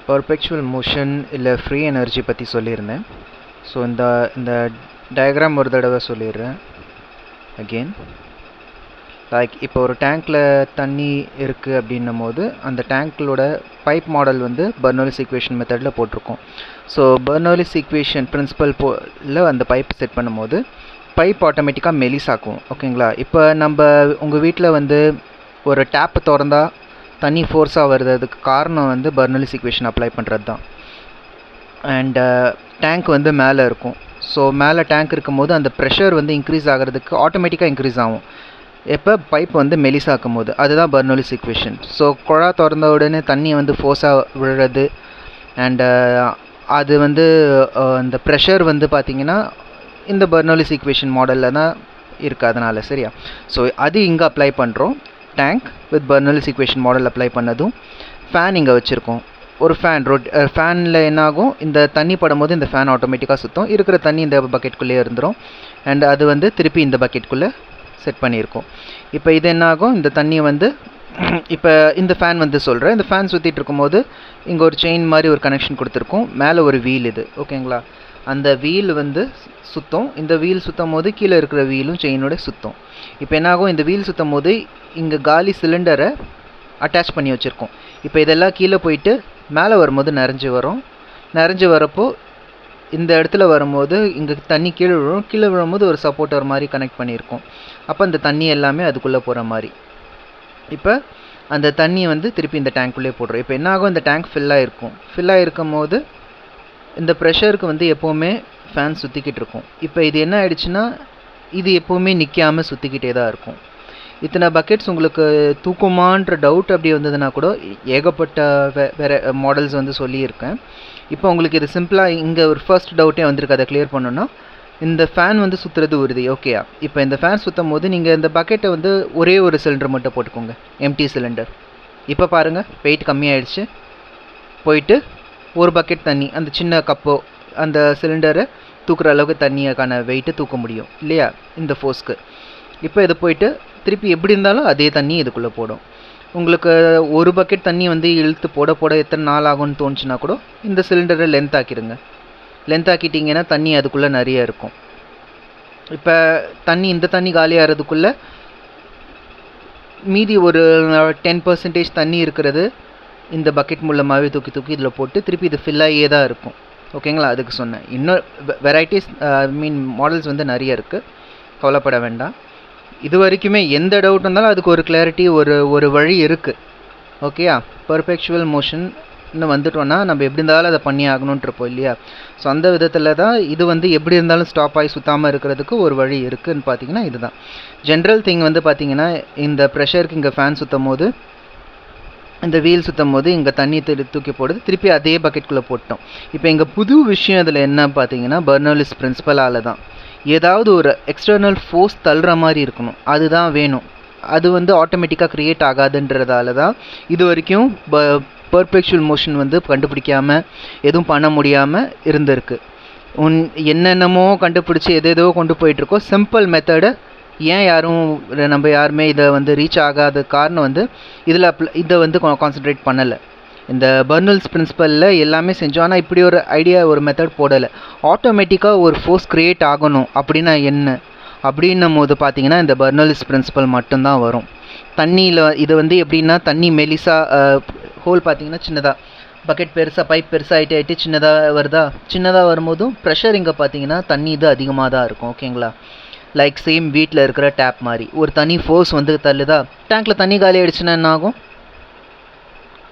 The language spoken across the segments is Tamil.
பர்பெச்சுவல் மோஷன் இல்லை ஃப்ரீ எனர்ஜி பற்றி சொல்லியிருந்தேன். ஸோ இந்த டயக்ராம் ஒரு தடவை சொல்லிடுறேன் அகெயின். லைக் இப்போ ஒரு டேங்க்கில் தண்ணி இருக்குது அப்படின்னும் போது அந்த டேங்க்களோட பைப் மாடல் வந்து பெர்னோலிஸ் ஈக்குவேஷன் மெத்தடில் போட்டிருக்கோம். ஸோ பெர்னோலிஸ் ஈக்குவேஷன் பிரின்சிபல் அந்த பைப் செட் பண்ணும்போது பைப் ஆட்டோமேட்டிக்காக மெலிசாக்கும். ஓகேங்களா? இப்போ உங்கள் வீட்டில் வந்து ஒரு டேப்பு திறந்தா தண்ணி ஃபோர்ஸாக வருது, அதுக்கு காரணம் வந்து பெர்னோலிஸ் ஈக்குவேஷன் அப்ளை பண்ணுறது தான். அண்டு டேங்க் வந்து மேலே இருக்கும். ஸோ மேலே டேங்க் இருக்கும்போது அந்த ப்ரெஷர் வந்து இன்க்ரீஸ் ஆகிறதுக்கு ஆட்டோமேட்டிக்காக இன்க்ரீஸ் ஆகும் எப்போ பைப் வந்து மெலிசாக்கும் போது. அதுதான் பெர்னோலிஸ் ஈக்குவேஷன். ஸோ குழா திறந்த உடனே தண்ணி வந்து ஃபோர்ஸாக விழுறது அண்டு அது வந்து அந்த ப்ரெஷர் வந்து பார்த்திங்கன்னா இந்த பெர்னோலிஸ் ஈக்குவேஷன் மாடலில் தான் இருக்குது. அதனால் சரியா? ஸோ அது இங்கே அப்ளை பண்ணுறோம். Tank with Bernoulli's equation model apply பண்ணதும் ஃபேன் இங்கே வச்சுருக்கோம். ஒரு ஃபேனில் என்னாகும், இந்த தண்ணி படும்போது இந்த ஃபேன் ஆட்டோமேட்டிக்காக சுற்றும், இருக்கிற தண்ணி இந்த பக்கெட்டுக்குள்ளேயே இருந்துடும். அண்ட் அது வந்து திருப்பி இந்த பக்கெட்டுக்குள்ளே செட் பண்ணியிருக்கோம். இப்போ இது என்னாகும், இந்த தண்ணி வந்து இப்போ இந்த ஃபேன் வந்து சொல்கிறேன், இந்த ஃபேன் சுற்றிட்டு இருக்கும்போது இங்கே ஒரு செயின் மாதிரி ஒரு கனெக்ஷன் கொடுத்துருக்கோம். மேலே ஒரு வீல் இது. ஓகேங்களா? அந்த வீல் வந்து சுற்றும். இந்த வீல் சுற்றும் போது கீழே இருக்கிற வீலும் செயினோட சுற்றும். இப்போ என்னாகும், இந்த வீல் சுற்றும் போது இங்கே காலி சிலிண்டரை அட்டாச் பண்ணி வச்சுருக்கோம். இப்போ இதெல்லாம் கீழே போயிட்டு மேலே வரும்போது நிறைஞ்சு வரப்போ இந்த இடத்துல வரும்போது இங்கே தண்ணி கீழே விழும். கீழே விழும்போது ஒரு சப்போர்ட்டர் மாதிரி கனெக்ட் பண்ணியிருக்கோம். அப்போ அந்த தண்ணி எல்லாமே அதுக்குள்ளே போகிற மாதிரி. இப்போ அந்த தண்ணியை வந்து திருப்பி இந்த டேங்க்குள்ளே போடுறோம். இப்போ என்னாகும், இந்த டேங்க் ஃபில்லாக இருக்கும் போது இந்த ப்ரெஷருக்கு வந்து எப்போவுமே ஃபேன் சுற்றிக்கிட்டு இருக்கும். இப்போ இது என்ன ஆயிடுச்சுன்னா, இது எப்போவுமே நிற்காமல் சுற்றிக்கிட்டே தான் இருக்கும். இத்தனை பக்கெட்ஸ் உங்களுக்கு தூக்குமான்ற டவுட் அப்படி வந்ததுன்னா கூட ஏகப்பட்ட வேறு மாடல்ஸ் வந்து சொல்லியிருக்கேன். இப்போ உங்களுக்கு இது சிம்பிளாக இங்கே ஒரு ஃபர்ஸ்ட் டவுட்டே வந்திருக்கு. அதை கிளியர் பண்ணணுன்னா, இந்த ஃபேன் வந்து சுற்றுறது உறுதி. ஓகேயா? இப்போ இந்த ஃபேன் சுற்றும் போது நீங்கள் இந்த பக்கெட்டை வந்து ஒரே ஒரு சிலிண்டர் மட்டும் போட்டுக்கோங்க, எம்டி சிலிண்டர். இப்போ பாருங்கள், வெயிட் கம்மியாயிடுச்சு. போயிட்டு ஒரு பக்கெட் தண்ணி, அந்த சின்ன கப்போ அந்த சிலிண்டரை தூக்குற அளவுக்கு தண்ணியக்கான வெயிட்டு தூக்க முடியும் இல்லையா இந்த ஃபோர்ஸ்க்கு. இப்போ இது போயிட்டு திருப்பி எப்படி இருந்தாலும் அதே தண்ணி இதுக்குள்ளே போடும். உங்களுக்கு ஒரு பக்கெட் தண்ணி வந்து இழுத்து போட எத்தனை நாள் ஆகும்னு தோணுச்சுன்னா கூட இந்த சிலிண்டரை லென்த் ஆக்கிட்டிங்கன்னா தண்ணி அதுக்குள்ளே நிறைய இருக்கும். இப்போ இந்த தண்ணி காலியாகிறதுக்குள்ளே மீதி ஒரு 10% தண்ணி இருக்கிறது இந்த பக்கெட் மூலமாகவே தூக்கி இதில் போட்டு திருப்பி இது ஃபில்லாகியே தான் இருக்கும். ஓகேங்களா? அதுக்கு சொன்னேன். இன்னும் வெரைட்டிஸ் மாடல்ஸ் வந்து நிறைய இருக்குது, கவலைப்பட வேண்டாம். இது வரைக்குமே எந்த டவுட் இருந்தாலும் அதுக்கு ஒரு கிளாரிட்டி, ஒரு வழி இருக்குது. ஓகேயா? பர்பெச்சுவல் மோஷன் வந்துட்டோன்னா நம்ம எப்படி இருந்தாலும் அதை பண்ணி ஆகணுன்ட்ருப்போம் இல்லையா? ஸோ அந்த விதத்தில் தான் இது வந்து எப்படி இருந்தாலும் ஸ்டாப் ஆகி சுற்றாமல் இருக்கிறதுக்கு ஒரு வழி இருக்குதுன்னு பார்த்தீங்கன்னா இதுதான் ஜென்ரல் திங். வந்து பார்த்தீங்கன்னா இந்த ப்ரெஷருக்கு இங்கே ஃபேன் சுற்றும் போது இந்த வீல் சுற்றும் போது இங்கே தண்ணி தூக்கி போடுது, திருப்பி அதே பக்கெட்டுக்குள்ளே போட்டோம். இப்போ இங்கே புது விஷயம் இதில் என்ன பார்த்தீங்கன்னா, பெர்னோலிஸ் பிரின்சிபலால் தான் ஏதாவது ஒரு எக்ஸ்டர்னல் ஃபோர்ஸ் தள்ளுற மாதிரி இருக்கணும், அதுதான் வேணும். அது வந்து ஆட்டோமேட்டிக்காக க்ரியேட் ஆகாதுன்றதால தான் இது வரைக்கும் பர்பெச்சுவல் மோஷன் வந்து கண்டுபிடிக்காமல் எதுவும் பண்ண முடியாமல் இருந்திருக்கு. என்னென்னமோ கண்டுபிடிச்சி எதேதோ கொண்டு போயிட்டுருக்கோம். சிம்பிள் மெத்தடை நம்ம யாருமே இதை வந்து ரீச் ஆகாத காரணம் வந்து இதை வந்து கான்சன்ட்ரேட் பண்ணலை. இந்த பெர்னோலிஸ் பிரின்சிபலில் எல்லாமே செஞ்சோம், ஆனால் இப்படி ஒரு ஐடியா, ஒரு மெத்தட் போடலை. ஆட்டோமேட்டிக்காக ஒரு ஃபோர்ஸ் க்ரியேட் ஆகணும் அப்படின்னா என்ன அப்படின்னும் போது பார்த்தீங்கன்னா இந்த பெர்னோலிஸ் பிரின்சிபல் மட்டும்தான் வரும். தண்ணியில் இது வந்து எப்படின்னா, தண்ணி மெலிசாக ஹோல் பார்த்தீங்கன்னா சின்னதாக, பக்கெட் பெருசாக, பைப் பெருசாகிட்டு சின்னதாக வருதா, சின்னதாக வரும்போதும் ப்ரெஷர் இங்கே பார்த்தீங்கன்னா தண்ணி இது அதிகமாக தான் இருக்கும். ஓகேங்களா? லைக் சேம் வீட்டில் இருக்கிற டேப் மாதிரி ஒரு தனி ஃபோர்ஸ் வந்து தள்ளுதா, டேங்க்கில் தண்ணி காலி ஆகிடுச்சுன்னா என்ன ஆகும்?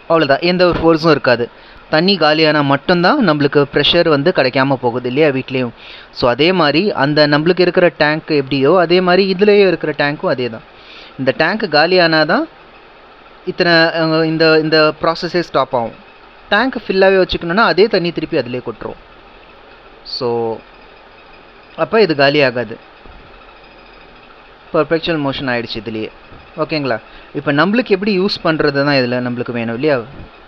அவ்வளோதான், எந்த ஒரு ஃபோர்ஸும் இருக்காது. தண்ணி காலியானால் மட்டும்தான் நம்மளுக்கு ப்ரெஷர் வந்து கிடைக்காம போகுது இல்லையா வீட்லேயும். ஸோ அதே மாதிரி அந்த நம்மளுக்கு இருக்கிற டேங்க் எப்படியோ அதே மாதிரி இதுலேயே இருக்கிற டேங்க்கும் அதே தான். இந்த டேங்க் காலியானால் தான் இந்த ப்ராசஸே ஸ்டாப் ஆகும். டேங்க் ஃபில்லாகவே வச்சுக்கணுன்னா அதே தண்ணி திருப்பி அதிலே கொட்டுரும். ஸோ அப்போ இது காலி ஆகாது, பர்பெச்சுவல் மோஷன் ஆகிடுச்சு இதுலேயே. ஓகேங்களா? இப்போ நம்மளுக்கு எப்படி யூஸ் பண்ணுறது தான் இதில் நம்மளுக்கு வேணும் இல்லையா?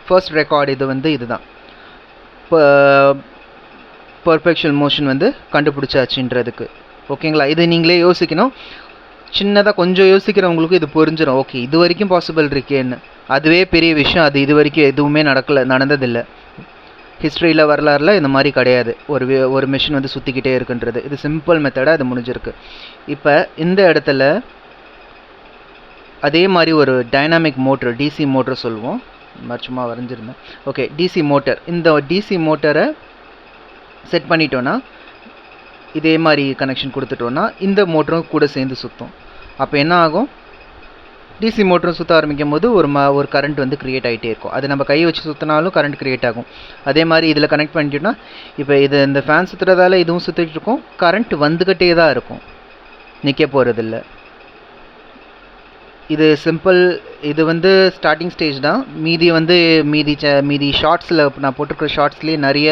ஃபர்ஸ்ட் ரெக்கார்டு இது வந்து இதுதான் பர்பெச்சுவல் மோஷன் வந்து கண்டுபிடிச்சாச்சுன்றதுக்கு. ஓகேங்களா? இது நீங்களே யோசிக்கணும். சின்னதாக கொஞ்சம் யோசிக்கிறவங்களுக்கு இது புரிஞ்சிடும். ஓகே, இது வரைக்கும் பாசிபிள் இருக்கேன்னு. அதுவே பெரிய விஷயம். அது இது வரைக்கும் எதுவுமே நடந்ததில்லை. ஹிஸ்ட்ரியில் வரலாறுல இந்த மாதிரி கிடையாது. ஒரு மிஷின் வந்து சுற்றிக்கிட்டே இருக்குன்றது. இது சிம்பிள் மெத்தடாக அது முடிஞ்சிருக்கு. இப்போ இந்த இடத்துல அதே மாதிரி ஒரு டைனாமிக் மோட்டர், டிசி மோட்டர் சொல்லுவோம். சும்மா வரைஞ்சிருந்தேன். Okay, DC motor. இந்த டிசி மோட்டரை செட் பண்ணிட்டோன்னா, இதே மாதிரி கனெக்ஷன் கொடுத்துட்டோன்னா இந்த மோட்டரும் கூட சேர்ந்து சுற்றும். அப்போ என்ன ஆகும்? டிசி மோட்டரும் சுற்ற ஆரம்பிக்கும் போது ஒரு கரண்ட் வந்து க்ரியேட் ஆகிட்டே இருக்கும். அது நம்ம கையை வச்சு சுற்றினாலும் கரண்ட் க்ரியேட் ஆகும். அதே மாதிரி இதில் கனெக்ட் பண்ணிட்டோன்னா, இப்போ இந்த ஃபேன் சுற்றுறதால இதுவும் சுற்றிட்டு இருக்கும். கரண்ட் வந்துக்கிட்டே தான் இருக்கும், நிற்க போகிறதில்ல. இது சிம்பிள். இது வந்து ஸ்டார்டிங் ஸ்டேஜ் தான். மீதி ஷார்ட்ஸில் நான் போட்டிருக்கிற ஷார்ட்ஸ்லேயே நிறைய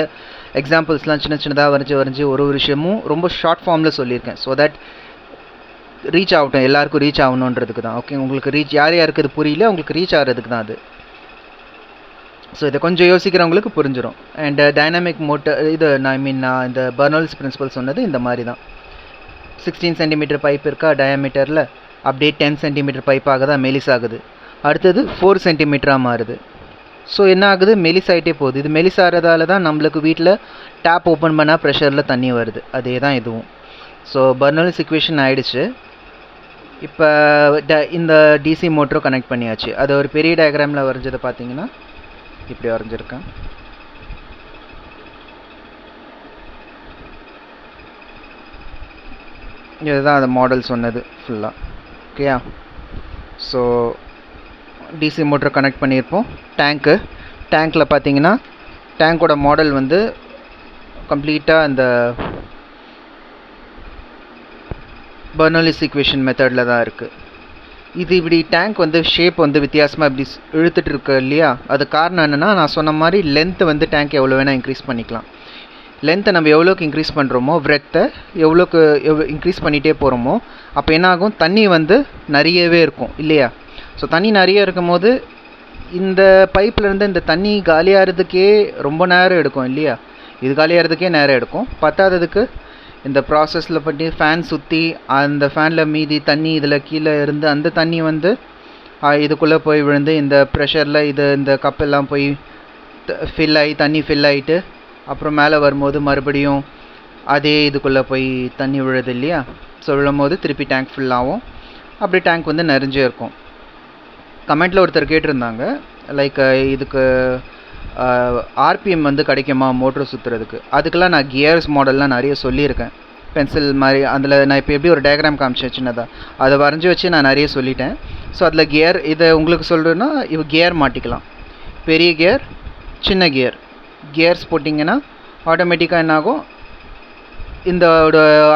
எக்ஸாம்பிள்ஸ்லாம் சின்னதாக வரைஞ்சி ஒரு விஷயமும் ரொம்ப ஷார்ட் ஃபார்மில் சொல்லியிருக்கேன். ஸோ தட் ரீச் ஆகட்டும், எல்லாருக்கும் ரீச் ஆகணுன்றதுக்கு தான். ஓகே, உங்களுக்கு யாருக்கு இது புரியல, உங்களுக்கு ரீச் ஆகிறதுக்கு தான் அது. ஸோ இதை கொஞ்சம் யோசிக்கிறவங்களுக்கு புரிஞ்சிடும். அண்ட் டைனாமிக் மோட்டர் இது நான் இந்த பெர்னோல்லிஸ் பிரின்சிபல் சொன்னது இந்த மாதிரி தான். 16 சென்டிமீட்டர் பைப் இருக்கா டயாமீட்டரில், அப்படியே 10 சென்டிமீட்டர் பைப்பாக தான் மெலிஸ் ஆகுது. அடுத்தது 4 சென்டிமீட்டராக மாறுது. ஸோ என்ன ஆகுது? மெலிஸ் ஆகிட்டே போகுது. இது மெலிஸ் ஆகிறதால தான் நம்மளுக்கு வீட்டில் டேப் ஓப்பன் பண்ணால் ப்ரெஷரில் தண்ணி வருது. அதே தான் இதுவும். ஸோ பெர்னோல்லிஸ் ஈக்குவேஷன் ஆகிடுச்சு. இப்போ இந்த டிசி மோட்டரும் கனெக்ட் பண்ணியாச்சு. அது ஒரு பெரிய டயக்ராமில் வரைஞ்சதை பார்த்தீங்கன்னா இப்படி வரைஞ்சிருக்கேன். இதுதான் அந்த மாடல் சொன்னது ஃபுல்லாக. ஓகேயா? ஸோ டிசி மோட்டர் கனெக்ட் பண்ணியிருப்போம். டேங்க்கில் பார்த்தீங்கன்னா டேங்கோட மாடல் வந்து கம்ப்ளீட்டாக அந்த பெர்னோல்லிஸ் ஈக்குவேஷன் மெத்தடில் தான் இருக்குது. இது இப்படி டேங்க் வந்து ஷேப் வந்து வித்தியாசமாக இப்படி இழுத்துட்டு இருக்கு இல்லையா? அது காரணம் என்னென்னா, நான் சொன்ன மாதிரி லென்த்தை வந்து டேங்க் எவ்வளோ வேணால் இன்க்ரீஸ் பண்ணிக்கலாம். லென்த்தை நம்ம எவ்வளோக்கு இன்க்ரீஸ் பண்ணுறோமோ, விரெத்தை எவ்வளோக்கு இன்க்ரீஸ் பண்ணிகிட்டே போகிறோமோ, அப்போ என்ன ஆகும்? தண்ணி வந்து நிறையவே இருக்கும் இல்லையா? ஸோ தண்ணி நிறைய இருக்கும் போது இந்த பைப்லேருந்து இந்த தண்ணி காலியாகிறதுக்கே ரொம்ப நேரம் எடுக்கும் இல்லையா? இது காலியாகிறதுக்கே நேரம் எடுக்கும். பத்தாததுக்கு இந்த ப்ராசஸில் பண்ணி ஃபேன் சுற்றி அந்த ஃபேனில் மீதி தண்ணி இதில் கீழே இருந்து அந்த தண்ணி வந்து இதுக்குள்ளே போய் விழுந்து இந்த ப்ரெஷரில் இந்த கப்பெல்லாம் போய் தண்ணி ஃபில் ஆகிட்டு அப்புறம் மேலே வரும்போது மறுபடியும் அதே இதுக்குள்ளே போய் தண்ணி விழுது இல்லையா? ஸோ விழும்போது திருப்பி டேங்க் ஃபுல்லாகும். அப்படி டேங்க் வந்து நிறைஞ்சே இருக்கும். கமெண்ட்டில் ஒருத்தர் கேட்டிருந்தாங்க, லைக் இதுக்கு ஆர்பிஎம் வந்து கிடைக்குமா மோட்டர் சுற்றுறதுக்கு? அதுக்கெல்லாம் நான் கியர்ஸ் மாடல்லாம் நிறைய சொல்லியிருக்கேன். பென்சில் மாதிரி அதில் நான் இப்போ எப்படி ஒரு டயக்ராம் காமிச்சேன் சின்னதாக, அதை வரைஞ்சி வச்சு நான் நிறைய சொல்லிட்டேன். ஸோ அதில் கியர் இதை உங்களுக்கு சொல்கிறேன்னா, இப்போ கியர் மாட்டிக்கலாம். பெரிய கியர், சின்ன கியர்ஸ் போட்டிங்கன்னா ஆட்டோமேட்டிக்காக என்னாகும்? இந்த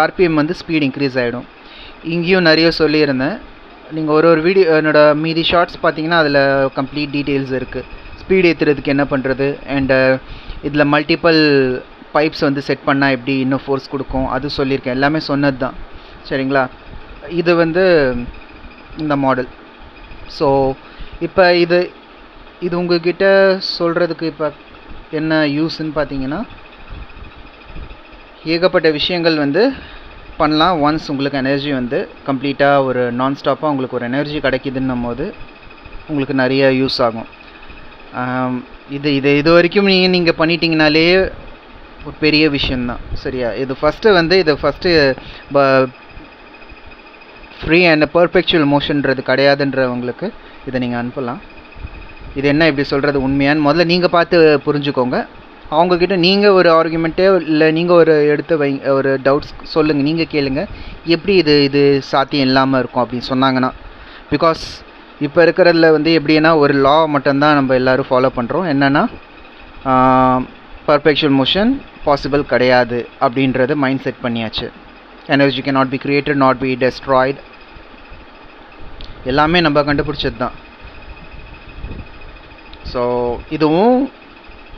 ஆர்பிஎம் வந்து ஸ்பீட் இன்க்ரீஸ் ஆகிடும். இங்கேயும் நிறைய சொல்லியிருந்தேன். நீங்கள் ஒரு வீடியோ என்னோடய மீதி ஷார்ட்ஸ் பார்த்தீங்கன்னா அதில் கம்ப்ளீட் டீட்டெயில்ஸ் இருக்குது. ஸ்பீட் ஏற்றுறதுக்கு என்ன பண்ணுறது, அண்டு இதில் மல்டிபிள் பைப்ஸ் வந்து செட் பண்ணால் எப்படி இன்னும் ஃபோர்ஸ் கொடுக்கும், அது சொல்லியிருக்கேன். எல்லாமே சொன்னது தான், சரிங்களா? இது வந்து இந்த மாடல். ஸோ இப்போ இது உங்கள்கிட்ட சொல்கிறதுக்கு இப்போ என்ன யூஸ்ன்னு பார்த்தீங்கன்னா, ஏகப்பட்ட விஷயங்கள் வந்து பண்ணலாம். ஒன்ஸ் உங்களுக்கு எனர்ஜி வந்து கம்ப்ளீட்டாக ஒரு நான்ஸ்டாப்பாக உங்களுக்கு ஒரு எனர்ஜி கிடைக்கிதுன்னும் போது உங்களுக்கு நிறைய யூஸ் ஆகும். இது வரைக்கும் நீங்கள் பண்ணிட்டீங்கனாலே ஒரு பெரிய விஷயந்தான், சரியா? இது ஃபஸ்ட்டு ஃப்ரீ அண்ட் பெர்பெக்சுவல் மோஷன்றது கிடையாதுன்றவங்களுக்கு இதை நீங்கள் அனுப்பலாம். இது என்ன இப்படி சொல்கிறது உண்மையான்னு முதல்ல நீங்கள் பார்த்து புரிஞ்சுக்கோங்க. அவங்கக்கிட்ட நீங்கள் ஒரு ஆர்குமெண்ட்டே இல்லை, நீங்கள் ஒரு டவுட்ஸ் சொல்லுங்கள், நீங்கள் கேளுங்க, எப்படி இது சாத்தியம் இல்லாமல் இருக்கும் அப்படின்னு சொன்னாங்கன்னா. பிகாஸ் இப்போ இருக்கிறதுல வந்து எப்படின்னா ஒரு லா மட்டும்தான் நம்ம எல்லோரும் ஃபாலோ பண்ணுறோம். என்னென்னா பெர்பெக்சுவல் மோஷன் பாசிபிள் கிடையாது அப்படின்றத மைண்ட் செட் பண்ணியாச்சு. Energy can not be created, not be destroyed, எல்லாமே நம்ம கண்டுபிடிச்சது தான். ஸோ இதுவும்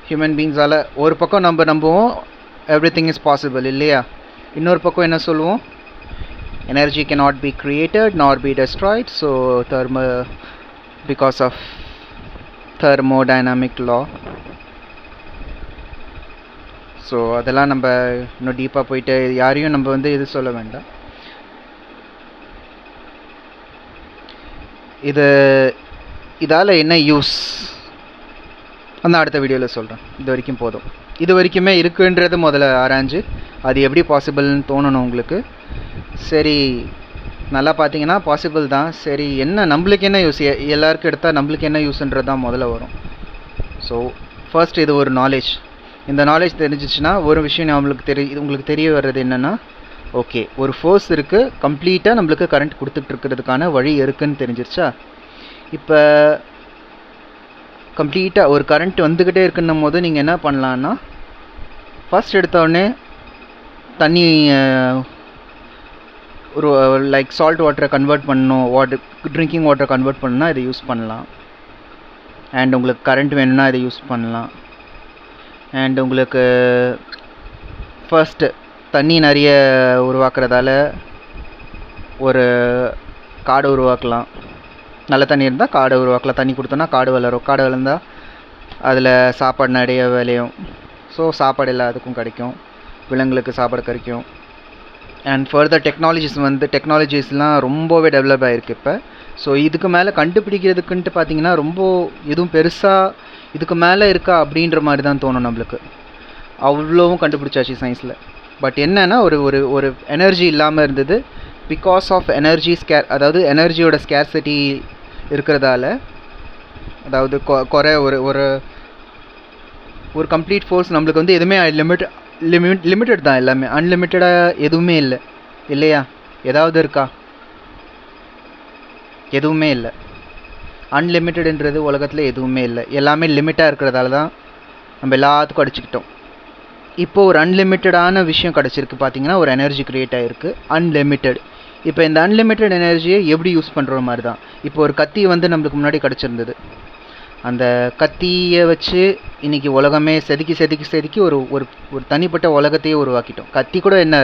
ஹியூமன் பீங்ஸால் ஒரு பக்கம் நம்ம நம்புவோம் எவ்ரிதிங் இஸ் பாசிபிள் இல்லையா? இன்னொரு பக்கம் என்ன சொல்லுவோம்? Energy cannot be created nor be destroyed, so because of thermodynamic law. So அதெல்லாம் நம்ம இன்னும் டீப்பாக போயிட்டு யாரையும் நம்ம வந்து இது சொல்ல வேண்டாம். இதால் என்ன யூஸ் அந்த அடுத்த வீடியோவில் சொல்கிறேன். இது வரைக்கும் போதும். இது வரைக்குமே இருக்குன்றது முதல்ல ஆராய்ஞ்சு அது எப்படி பாசிபிள்னு தோணணும் உங்களுக்கு. சரி, நல்லா பார்த்தீங்கன்னா பாசிபிள் தான். சரி, என்ன நம்மளுக்கு என்ன யூஸ், எல்லாருக்கும் எடுத்தால் நம்மளுக்கு என்ன யூஸ்ன்றது தான் முதல்ல வரும். ஸோ ஃபர்ஸ்ட் இது ஒரு நாலேஜ். இந்த நாலேஜ் தெரிஞ்சிச்சுன்னா ஒரு விஷயம் நம்மளுக்கு உங்களுக்கு தெரிய வர்றது என்னென்னா, ஓகே, ஒரு ஃபோர்ஸ் இருக்குது, கம்ப்ளீட்டாக நம்மளுக்கு கரண்ட் கொடுத்துட்ருக்கிறதுக்கான வழி இருக்குதுன்னு தெரிஞ்சிருச்சா. இப்போ கம்ப்ளீட்டாக ஒரு கரண்ட் வந்துக்கிட்டே இருக்குன்னும் போது நீங்கள் என்ன பண்ணலான்னா, ஃபர்ஸ்ட் எடுத்தோடனே தண்ணி ஒரு லைக் சால்ட் வாட்டரை கன்வெர்ட் பண்ணணும், ட்ரிங்கிங் வாட்டரை கன்வெர்ட் பண்ணணும்னா இதை யூஸ் பண்ணலாம். அண்ட் உங்களுக்கு கரண்ட் வேணும்னா இதை யூஸ் பண்ணலாம். அண்ட் உங்களுக்கு ஃபர்ஸ்ட்டு தண்ணி நிறைய உருவாக்குறதால ஒரு காடு உருவாக்கலாம். நல்ல தண்ணி இருந்தால் காடு உருவாக்கலாம். தண்ணி கொடுத்தோன்னா காடு வளரும். காடு வளர்ந்தால் அதில் சாப்பாடு நிறைய விளையும். ஸோ சாப்பாடு எல்லாத்துக்கும் கிடைக்கும், விலங்குகளுக்கு சாப்பாடு கிடைக்கும். அண்ட் ஃபர்தர் டெக்னாலஜிஸ்லாம் ரொம்பவே டெவலப் ஆகிருக்கு இப்போ. ஸோ இதுக்கு மேலே கண்டுபிடிக்கிறதுக்குன்ட்டு பார்த்தீங்கன்னா ரொம்ப எதுவும் பெருசாக இதுக்கு மேலே இருக்கா அப்படின்ற மாதிரி தான் தோணும் நம்மளுக்கு. அவ்வளோவும் கண்டுபிடிச்சாச்சு சயின்ஸில். பட் என்னென்னா ஒரு எனர்ஜி இல்லாமல் இருந்தது. பிகாஸ் ஆஃப் எனர்ஜி அதாவது எனர்ஜியோட ஸ்கேர்சிட்டி இருக்கிறதால, அதாவது குறை ஒரு கம்ப்ளீட் ஃபோர்ஸ் நம்மளுக்கு வந்து எதுவுமே லிமிட்டட் தான். எல்லாமே அன்லிமிட்டடாக எதுவுமே இல்லை இல்லையா? ஏதாவது இருக்கா? எதுவுமே இல்லை. அன்லிமிட்டடுன்றது உலகத்தில் எதுவுமே இல்லை. எல்லாமே லிமிட்டாக இருக்கிறதால தான் நம்ம எல்லாத்துக்கும் அடிச்சுக்கிட்டோம். இப்போது ஒரு அன்லிமிட்டடான விஷயம் கிடச்சிருக்கு. பார்த்தீங்கன்னா ஒரு எனர்ஜி க்ரியேட் ஆகிருக்கு, அன்லிமிட்டட். இப்போ இந்த அன்லிமிட்டட் எனர்ஜியை எப்படி யூஸ் பண்ணுற மாதிரி தான். இப்போ ஒரு கத்தி வந்து நம்மளுக்கு முன்னாடி கிடச்சிருந்தது. அந்த கத்தியை வச்சு இன்றைக்கி உலகமே செதுக்கி ஒரு தனிப்பட்ட உலகத்தையே உருவாக்கிட்டோம். கத்தி கூட என்ன,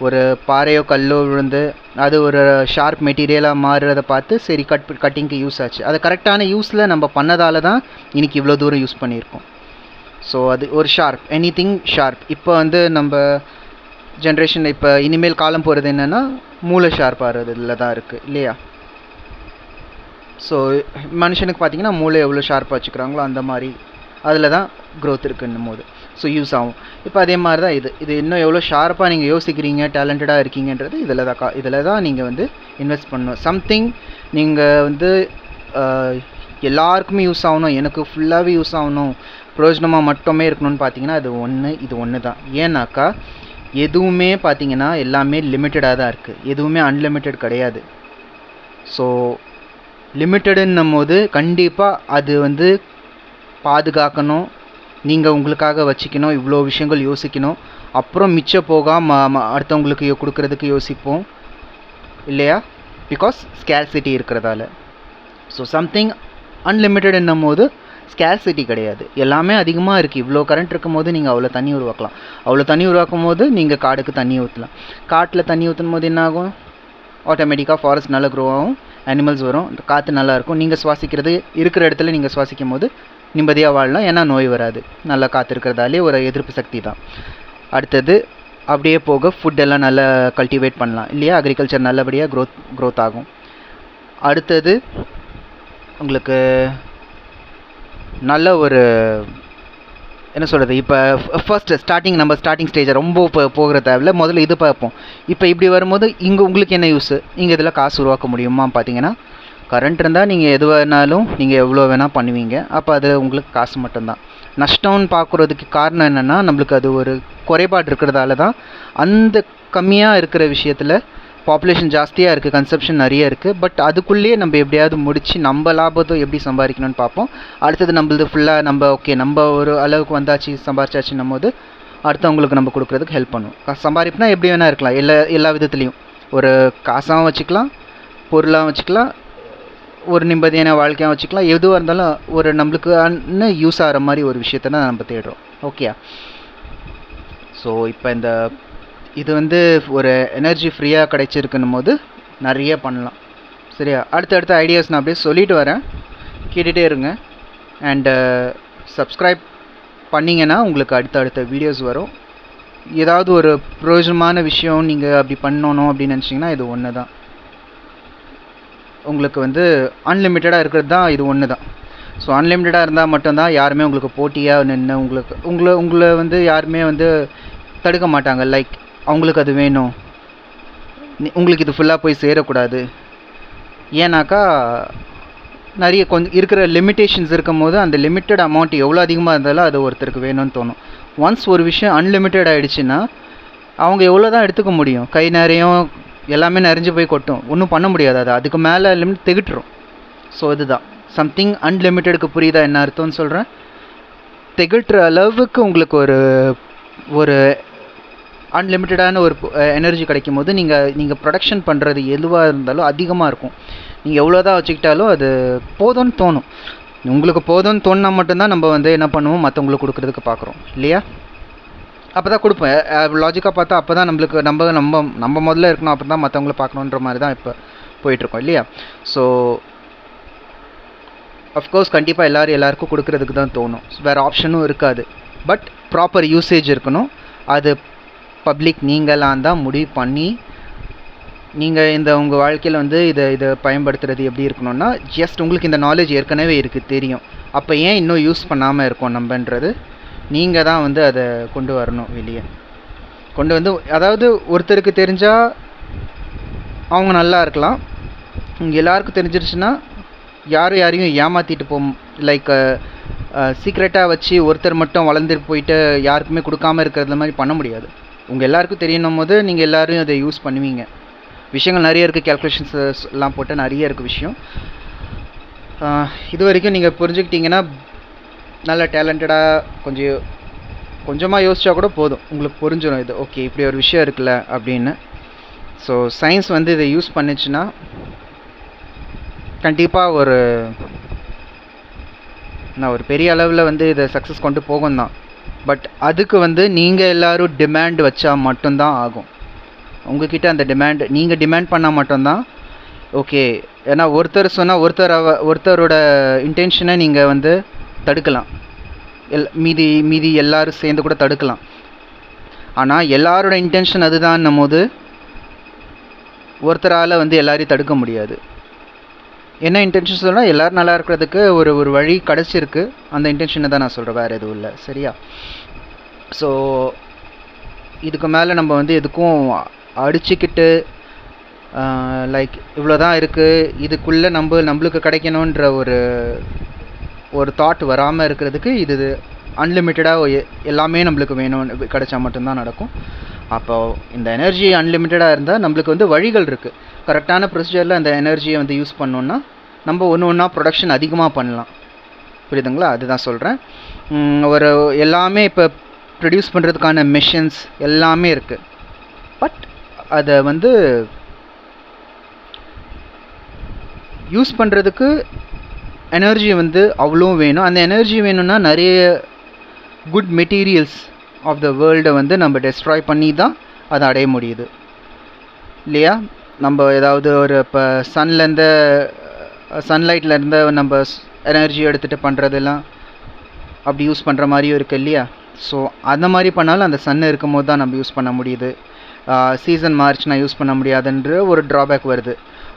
ஒரு பாறையோ கல்லோ விழுந்து அது ஒரு ஷார்ப் மெட்டீரியலாக மாறுறதை பார்த்து சரி கட்டிங்க்கு யூஸ் ஆச்சு. அதை கரெக்டான யூஸில் நம்ம பண்ணதால தான் இன்றைக்கி இவ்வளோ தூரம் யூஸ் பண்ணியிருக்கோம். ஸோ அது ஒரு ஷார்ப், எனிதிங் ஷார்ப். இப்போ வந்து நம்ம ஜென்ரேஷன் இப்போ இனிமேல் காலம் போகிறது என்னென்னா மூளை ஷார்ப் ஆகிறதுல தான் இருக்குது இல்லையா? ஸோ மனுஷனுக்கு பார்த்திங்கன்னா மூளை எவ்வளோ ஷார்ப்பாக வச்சுக்கிறாங்களோ அந்த மாதிரி அதில் தான் க்ரோத் இருக்குன்னும் போது ஸோ யூஸ் ஆகும். இப்போ அதே மாதிரி தான் இது இன்னும் எவ்வளோ ஷார்ப்பாக நீங்கள் யோசிக்கிறீங்க, டேலண்டடாக இருக்கீங்கன்றது இதில் தான் நீங்கள் வந்து இன்வெஸ்ட் பண்ணணும். சம்திங் நீங்கள் வந்து எல்லாருக்குமே யூஸ் ஆகணும், எனக்கு ஃபுல்லாகவே யூஸ் ஆகணும், பிரயோஜனமாக மட்டுமே இருக்கணும்னு பார்த்தீங்கன்னா இது ஒன்று தான். ஏன்னாக்கா எதுவுமே பார்த்தீங்கன்னா எல்லாமே லிமிட்டடாக தான் இருக்குது. எதுவுமே அன்லிமிட்டட் கிடையாது. ஸோ லிமிட்டடுன்னும் போது கண்டிப்பாக அது வந்து பாதுகாக்கணும், நீங்கள் உங்களுக்காக வச்சுக்கணும், இவ்வளோ விஷயங்கள் யோசிக்கணும். அப்புறம் மிச்சம் போகாமல் அடுத்தவங்களுக்கு கொடுக்கறதுக்கு யோசிப்போம் இல்லையா? பிகாஸ் ஸ்கேர்சிட்டி இருக்கிறதால. ஸோ சம்திங் அன்லிமிட்டடுன்னும் போது ஸ்கேர்சிட்டி கிடையாது, எல்லாமே அதிகமாக இருக்குது. இவ்வளோ கரண்ட் இருக்கும் போது நீங்கள் அவ்வளோ தண்ணி உருவாக்கலாம். அவ்வளோ தண்ணி உருவாக்கும் போது நீங்கள் காடுக்கு தண்ணி ஊற்றலாம். காட்டில் தண்ணி ஊற்றும் போது என்ன ஆகும்? ஆட்டோமேட்டிக்காக ஃபாரஸ்ட் நல்லா க்ரோ ஆகும், அனிமல்ஸ் வரும், காற்று நல்லா இருக்கும். நீங்கள் சுவாசிக்கிறது இருக்கிற இடத்துல நீங்கள் சுவாசிக்கும் போது நிம்மதியாக வாழலாம், ஏன்னா நோய் வராது. நல்லா காற்று இருக்கிறதாலே ஒரு எதிர்ப்பு சக்தி தான். அடுத்தது அப்படியே போக ஃபுட்டெல்லாம் நல்லா கல்டிவேட் பண்ணலாம் இல்லையா? அக்ரிகல்ச்சர் நல்லபடியாக க்ரோத் ஆகும். அடுத்தது உங்களுக்கு நல்ல ஒரு என்ன சொல்கிறது, இப்போ ஃபர்ஸ்ட் நம்ம ஸ்டார்டிங் ஸ்டேஜை ரொம்ப போகிற தேவையில்ல, முதல்ல இது பார்ப்போம். இப்போ இப்படி வரும்போது இங்கே உங்களுக்கு என்ன யூஸு? இங்கே இதில் காசு உருவாக்க முடியுமா பார்த்தீங்கன்னா, கரண்ட் இருந்தால் நீங்கள் எது வேணாலும் நீங்கள் எவ்வளோ வேணால் பண்ணுவீங்க. அப்போ அது உங்களுக்கு காசு மட்டும்தான். நஷ்டம்னு பார்க்குறதுக்கு காரணம் என்னென்னா, நம்மளுக்கு அது ஒரு குறைபாடு இருக்கிறதால தான். அந்த கம்மியாக இருக்கிற விஷயத்தில் பாப்புலேஷன் ஜாஸ்தியாக இருக்குது, கன்சப்ஷன் நிறைய இருக்குது. பட் அதுக்குள்ளேயே நம்ம எப்படியாவது முடித்து நம்ம லாபத்தை எப்படி சம்பாதிக்கணும்னு பார்ப்போம். அடுத்தது நம்மளது ஃபுல்லாக நம்ம ஒரு அளவுக்கு வந்தாச்சு, சம்பாரிச்சாச்சுன்னும் போது அடுத்தவங்களுக்கு நம்ம கொடுக்குறதுக்கு ஹெல்ப் பண்ணுவோம். சம்பாதிப்புனா எப்படி வேணால் இருக்கலாம், எல்லா விதத்துலேயும். ஒரு காசாகவும் வச்சுக்கலாம், பொருளாகவும் வச்சுக்கலாம், ஒரு நிம்மதியான வாழ்க்கையாக வச்சுக்கலாம். எதுவாக இருந்தாலும் ஒரு நம்மளுக்கு யூஸ் ஆகிற மாதிரி ஒரு விஷயத்தை தான் நம்ம தேடுறோம். ஓகே. ஸோ இப்போ இது வந்து ஒரு எனர்ஜி ஃப்ரீயாக கிடைச்சிருக்குன்னும் போது நிறைய பண்ணலாம் சரியா? அடுத்தடுத்த ஐடியாஸ் நான் அப்படியே சொல்லிட்டு வரேன், கேட்டுகிட்டே இருங்க. அண்டு சப்ஸ்கிரைப் பண்ணிங்கன்னா உங்களுக்கு அடுத்த வீடியோஸ் வரும். ஏதாவது ஒரு பிரயோஜனமான விஷயம் நீங்கள் அப்படி பண்ணணும் அப்படின்னு நினச்சிங்கன்னா இது ஒன்று தான். உங்களுக்கு வந்து அன்லிமிட்டடாக இருக்கிறது தான் இது ஒன்று தான். ஸோ அன்லிமிட்டடாக இருந்தால் மட்டும்தான் யாருமே உங்களுக்கு போட்டியாக நின்று உங்களை வந்து யாருமே வந்து தடுக்க மாட்டாங்க. லைக் அவங்களுக்கு அது வேணும், உங்களுக்கு இது ஃபுல்லாக போய் சேரக்கூடாது. ஏன்னாக்கா நிறைய கொஞ்சம் இருக்கிற லிமிட்டேஷன்ஸ் இருக்கும் போது அந்த லிமிட்டட் அமௌண்ட் எவ்வளோ அதிகமாக இருந்தாலும் அது ஒருத்தருக்கு வேணும்னு தோணும். ஒன்ஸ் ஒரு விஷயம் அன்லிமிட்டட் ஆகிடுச்சுன்னா அவங்க எவ்வளோ தான் எடுத்துக்க முடியும்? கை நிறையும் எல்லாமே நிறைஞ்சு போய் கொட்டும், ஒன்றும் பண்ண முடியாது. அது அதுக்கு மேலே லிமிட் திகிட்டுரும். ஸோ இதுதான் சம்திங் அன்லிமிட்டடுக்கு புரியுதா என்ன அர்த்தம்னு சொல்கிறேன். திகட்டுற அளவுக்கு உங்களுக்கு ஒரு அன்லிமிட்டடான ஒரு எனர்ஜி கிடைக்கும் போது நீங்கள் ப்ரொடக்ஷன் பண்ணுறது எதுவாக இருந்தாலும் அதிகமாக இருக்கும். நீங்கள் எவ்வளோ தான் வச்சுக்கிட்டாலும் அது போதும்னு தோணும். உங்களுக்கு போதும்னு தோணுனா மட்டும்தான் நம்ம வந்து என்ன பண்ணுவோம், மற்றவங்களுக்கு கொடுக்குறதுக்கு பார்க்குறோம் இல்லையா? அப்போ தான் கொடுப்பேன். லாஜிக்காக பார்த்தா அப்போ தான் நம்மளுக்கு நம்ம முதல்ல இருக்கணும், அப்போ தான் மற்றவங்கள பார்க்கணுன்ற மாதிரி தான் இப்போ போயிட்டுருக்கோம் இல்லையா? ஸோ அஃப்கோர்ஸ் கண்டிப்பாக எல்லாருக்கும் கொடுக்குறதுக்கு தான் தோணும். வேறு ஆப்ஷனும் இருக்காது. பட் ப்ராப்பர் யூசேஜ் இருக்கணும். அது பப்ளிக் நீங்களாம் தான் முடிவு பண்ணி நீங்கள் உங்கள் வாழ்க்கையில் வந்து இதை பயன்படுத்துகிறது எப்படி இருக்கணும்னா, ஜஸ்ட் உங்களுக்கு இந்த நாலேஜ் ஏற்கனவே இருக்குது, தெரியும். அப்போ ஏன் இன்னும் யூஸ் பண்ணாமல் இருக்கோம் நம்மன்றது நீங்கள் தான் வந்து அதை கொண்டு வரணும் வெளியே. கொண்டு வந்து அதாவது ஒருத்தருக்கு தெரிஞ்சால் அவங்க நல்லா இருக்கலாம். இங்கே எல்லாருக்கும் தெரிஞ்சிருச்சுன்னா யாரையும் ஏமாற்றிட்டு லைக் சீக்ரெட்டாக வச்சு ஒருத்தர் மட்டும் வளர்ந்துட்டு போயிட்டு யாருக்குமே கொடுக்காமல் இருக்கிறது மாதிரி பண்ண முடியாது. உங்கள் எல்லாருக்கும் தெரியணும் போது நீங்கள் எல்லோரும் அதை யூஸ் பண்ணுவீங்க. விஷயங்கள் நிறைய இருக்குது, கேல்குலேஷன்ஸ் எல்லாம் போட்டு நிறைய இருக்குது விஷயம். இது வரைக்கும் நீங்கள் புரிஞ்சுக்கிட்டீங்கன்னா நல்ல டேலண்டடாக கொஞ்சமாக யோசிச்சா கூட போதும், உங்களுக்கு புரிஞ்சிடும் இது ஓகே இப்படி ஒரு விஷயம் இருக்குல்ல அப்படின்னு. ஸோ சயின்ஸ் வந்து இதை யூஸ் பண்ணிச்சுன்னா கண்டிப்பாக ஒரு பெரிய அளவில் வந்து இதை சக்ஸஸ் கொண்டு போகும் தான். பட் அதுக்கு வந்து நீங்கள் எல்லோரும் டிமாண்ட் வச்சா மட்டும்தான் ஆகும். உங்ககிட்ட அந்த நீங்கள் டிமாண்ட் பண்ணால் மட்டும்தான் ஓகே. ஏன்னா ஒருத்தர் சொன்னால் ஒருத்தரோட இன்டென்ஷனை நீங்கள் வந்து தடுக்கலாம், மீதி எல்லோரும் சேர்ந்து கூட தடுக்கலாம். ஆனால் எல்லாரோட இன்டென்ஷன் அதுதான் போது ஒருத்தரால் வந்து எல்லாரையும் தடுக்க முடியாது. என்ன இன்டென்ஷன் சொன்னால் எல்லோரும் நல்லா இருக்கிறதுக்கு ஒரு வழி கிடச்சிருக்கு, அந்த இன்டென்ஷனை தான் நான் சொல்கிறேன், வேறு எதுவும் இல்லை சரியா? ஸோ இதுக்கு மேலே நம்ம வந்து எதுக்கும் அடிச்சுக்கிட்டு லைக் இவ்வளோ தான் இருக்குது, இதுக்குள்ளே நம்மளுக்கு கிடைக்கணுன்ற ஒரு தாட் வராமல் இருக்கிறதுக்கு இது அன்லிமிட்டடாக எல்லாமே நம்மளுக்கு வேணும் கிடைச்சா மட்டும்தான் நடக்கும். அப்போ இந்த எனர்ஜி அன்லிமிட்டடாக இருந்தால் நம்மளுக்கு வந்து வழிகள் இருக்குது. கரெக்டான ப்ரொசீஜரில் அந்த எனர்ஜியை வந்து யூஸ் பண்ணோன்னா நம்ம ஒன்றா ப்ரொடக்ஷன் அதிகமாக பண்ணலாம். புரியுதுங்களா? அதுதான் சொல்கிறேன். எல்லாமே இப்போ ப்ரொடியூஸ் பண்ணுறதுக்கான மிஷின்ஸ் எல்லாமே இருக்குது. பட் அதை வந்து யூஸ் பண்ணுறதுக்கு எனர்ஜி வந்து அவ்வளோ வேணும். அந்த எனர்ஜி வேணும்னா நிறைய குட் மெட்டீரியல்ஸ் ஆஃப் த வேர்ல்டை வந்து நம்ம டெஸ்ட்ராய் பண்ணி தான் அதை அடைய முடியுது இல்லையா? நம்ம ஏதாவது இப்போ சன்லைட்லேருந்து நம்ம எனர்ஜி எடுத்துகிட்டு பண்ணுறதெல்லாம் அப்படி யூஸ் பண்ணுற மாதிரியும் இருக்குது இல்லையா? ஸோ அந்த மாதிரி பண்ணாலும் அந்த சன் இருக்கும் போது தான் நம்ம யூஸ் பண்ண முடியுது. சீசன் மார்ச்னா யூஸ் பண்ண முடியாதுன்ற ஒரு ட்ராபேக் வருது.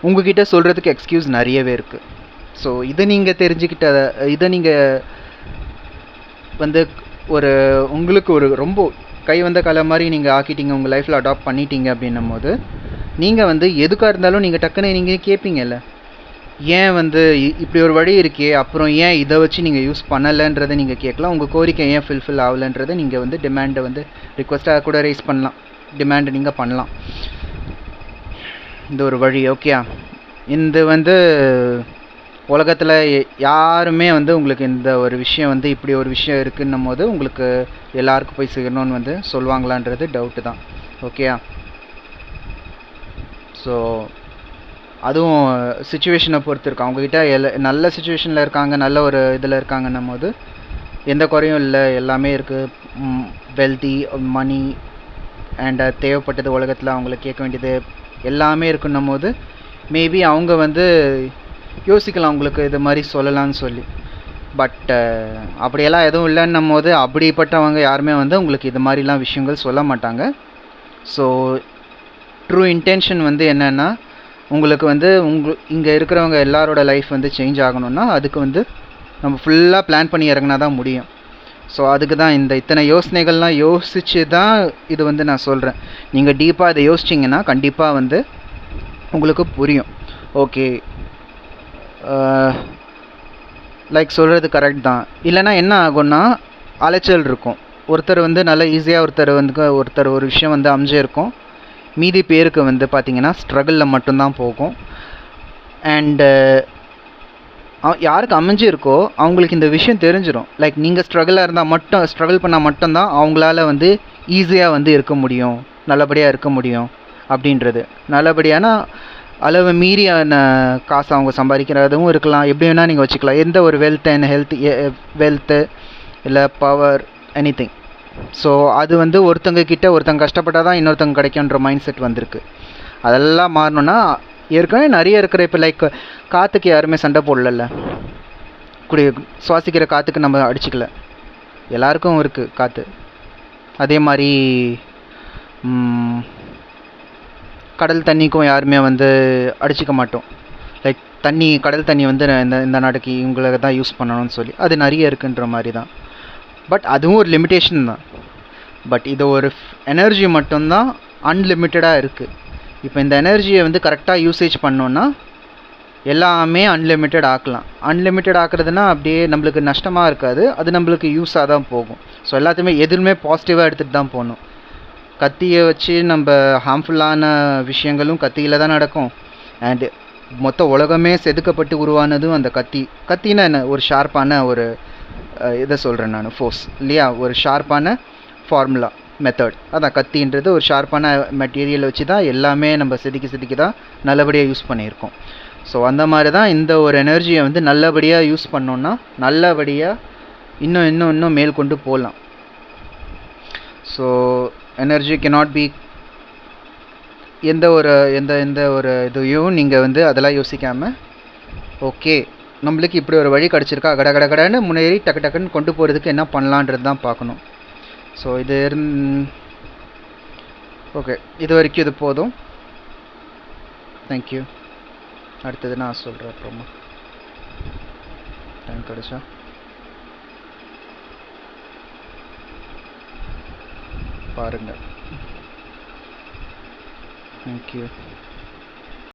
உங்ககிட்ட சொல்கிறதுக்கு எக்ஸ்கியூஸ் நிறையவே இருக்குது. ஸோ இதை நீங்கள் இதை நீங்கள் வந்து உங்களுக்கு ரொம்ப கை வந்த கலை மாதிரி நீங்கள் ஆக்கிட்டீங்க, உங்கள் லைஃப்பில் அடாப்ட் பண்ணிட்டீங்க அப்படின்னும் போது நீங்கள் வந்து எதுக்காக இருந்தாலும் நீங்கள் டக்குன்னு நீங்கள் கேட்பீங்கல்ல, ஏன் வந்து இப்படி ஒரு வழி இருக்கே, அப்புறம் ஏன் இதை வச்சு நீங்கள் யூஸ் பண்ணலைன்றதை நீங்கள் கேட்கலாம். உங்கள் கோரிக்கை ஏன் ஃபில்ஃபில் ஆகலைன்றதை நீங்கள் வந்து டிமாண்டை வந்து ரிக்வஸ்ட்டாக கூட ரைஸ் பண்ணலாம், டிமாண்டை நீங்கள் பண்ணலாம். இந்த ஒரு வழி ஓகே. இந்த வந்து உலகத்தில் யாருமே வந்து உங்களுக்கு இந்த ஒரு விஷயம் வந்து இப்படி ஒரு விஷயம் இருக்குன்னும் போது உங்களுக்கு எல்லாருக்கும் போய் சேரணும்னு வந்து சொல்லுவாங்களான்றது டவுட்டு தான் ஓகே. ஸோ அதுவும் சுச்சுவேஷனை பொறுத்து இருக்கு. அவங்கக்கிட்ட நல்ல சுச்சுவேஷனில் இருக்காங்க, நல்ல ஒரு இதில் இருக்காங்கன்னும் போது எந்த குறையும் இல்லை, எல்லாமே இருக்குது. வெல்தி, மணி அண்ட் தேவைப்பட்டது உலகத்தில் அவங்களுக்கு கேட்க வேண்டியது எல்லாமே இருக்குன்னும் போது மேபி அவங்க வந்து யோசிக்கலாம் உங்களுக்கு இது மாதிரி சொல்லலாம்னு சொல்லி. பட் அப்படியெல்லாம் எதுவும் இல்லைன்னும் போது அப்படிப்பட்டவங்க யாருமே வந்து உங்களுக்கு இது மாதிரிலாம் விஷயங்கள் சொல்ல மாட்டாங்க. ஸோ ட்ரூ இன்டென்ஷன் வந்து என்னென்னா உங்களுக்கு வந்து இங்கே இருக்கிறவங்க எல்லாரோட லைஃப் வந்து சேஞ்ச் ஆகணும்னா அதுக்கு வந்து நம்ம ஃபுல்லாக பிளான் பண்ணி இறங்கினா தான் முடியும். ஸோ அதுக்கு தான் இந்த இத்தனை யோசனைகள்லாம் யோசித்து தான் இது வந்து நான் சொல்கிறேன். நீங்கள் டீப்பாக இதை யோசிச்சிங்கன்னா கண்டிப்பாக வந்து உங்களுக்கு புரியும். ஓகே, லைக் சொல்கிறது கரெக்ட் தான். இல்லைனா என்ன ஆகும்னா அலைச்சல் இருக்கும். ஒருத்தர் வந்து நல்லா ஈஸியாக ஒருத்தர் ஒரு விஷயம் வந்து அமைஞ்சிருக்கும். மீதி பேருக்கு வந்து பார்த்திங்கன்னா ஸ்ட்ரகிளில் மட்டும்தான் போகும். அண்டு யாருக்கு அமைஞ்சிருக்கோ அவங்களுக்கு இந்த விஷயம் தெரிஞ்சிடும். லைக் நீங்கள் ஸ்ட்ரகிள் பண்ணால் மட்டும்தான் அவங்களால வந்து ஈஸியாக வந்து இருக்க முடியும், நல்லபடியாக இருக்க முடியும் அப்படின்றது. நல்லபடியான அளவு மீறியான காசு அவங்க சம்பாதிக்கிறதும் இருக்கலாம், எப்படி வேணால் நீங்கள் வச்சுக்கலாம். எந்த ஒரு வெல்த்து இல்லை பவர் எனிதிங். ஸோ அது வந்து ஒருத்தங்க கஷ்டப்பட்டால் தான் இன்னொருத்தங்க கிடைக்குன்ற மைண்ட் செட் வந்திருக்கு. அதெல்லாம் மாறணுன்னா ஏற்கனவே நிறைய இருக்கிற, இப்போ லைக் காற்றுக்கு யாருமே சண்டை போடல, சுவாசிக்கிற காற்றுக்கு நம்ம அடிச்சுக்கல, எல்லாருக்கும் இருக்குது காற்று. அதே மாதிரி கடல் தண்ணிக்கும் யாருமே வந்து அடிச்சிக்க மாட்டோம். லைக் கடல் தண்ணி வந்து இந்த நாட்டுக்கு இவங்களுக்கு தான் யூஸ் பண்ணணும்னு சொல்லி அது நிறைய இருக்குன்ற மாதிரி தான். பட் அதுவும் ஒரு லிமிட்டேஷன் தான். பட் இது ஒரு எனர்ஜி மட்டும்தான் அன்லிமிட்டடாக இருக்குது. இப்போ இந்த எனர்ஜியை வந்து கரெக்டாக யூசேஜ் பண்ணோன்னா எல்லாமே அன்லிமிட்டட் ஆக்கலாம். அன்லிமிட்டட் ஆக்குறதுனா அப்படியே நம்மளுக்கு நஷ்டமாக இருக்காது, அது நம்மளுக்கு யூஸாக தான் போகும். ஸோ எல்லாத்தையுமே எதுவுமே பாசிட்டிவாக எடுத்துகிட்டு தான் போகணும். கத்தியை வச்சு நம்ம ஹார்ம்ஃபுல்லான விஷயங்களும் கத்தியில் தான் நடக்கும். அண்டு மொத்த உலகமே செதுக்கப்பட்டு உருவானதும் அந்த கத்தினா என்ன, ஒரு ஷார்ப்பான ஒரு இதை சொல்கிறேன் நான், ஃபோர்ஸ் இல்லையா, ஒரு ஷார்ப்பான ஃபார்முலா மெத்தட். அதான் கத்தின்றது ஒரு ஷார்ப்பான மெட்டீரியல் வச்சு தான் எல்லாமே நம்ம செதுக்கி தான் நல்லபடியாக யூஸ் பண்ணியிருக்கோம். ஸோ அந்த மாதிரி தான் இந்த ஒரு எனர்ஜியை வந்து நல்லபடியாக யூஸ் பண்ணோன்னா நல்லபடியாக இன்னும் மேல் கொண்டு போகலாம். ஸோ எனர்ஜி கெனாட் பி, எந்த ஒரு இதையும் நீங்கள் வந்து அதெல்லாம் யோசிக்காமல், ஓகே நம்மளுக்கு இப்படி ஒரு வழி கிடச்சிருக்கா, கடன்னு முன்னேறி டக்குன்னு கொண்டு போகிறதுக்கு என்ன பண்ணலான்றது தான் பார்க்கணும். ஸோ ஓகே, இது வரைக்கும் இது போதும். தேங்க்யூ. அடுத்தது நான் சொல்கிறேன் அப்புறமா டைம் கிடச்சா. பாருங்கள். தேங்க்யூ.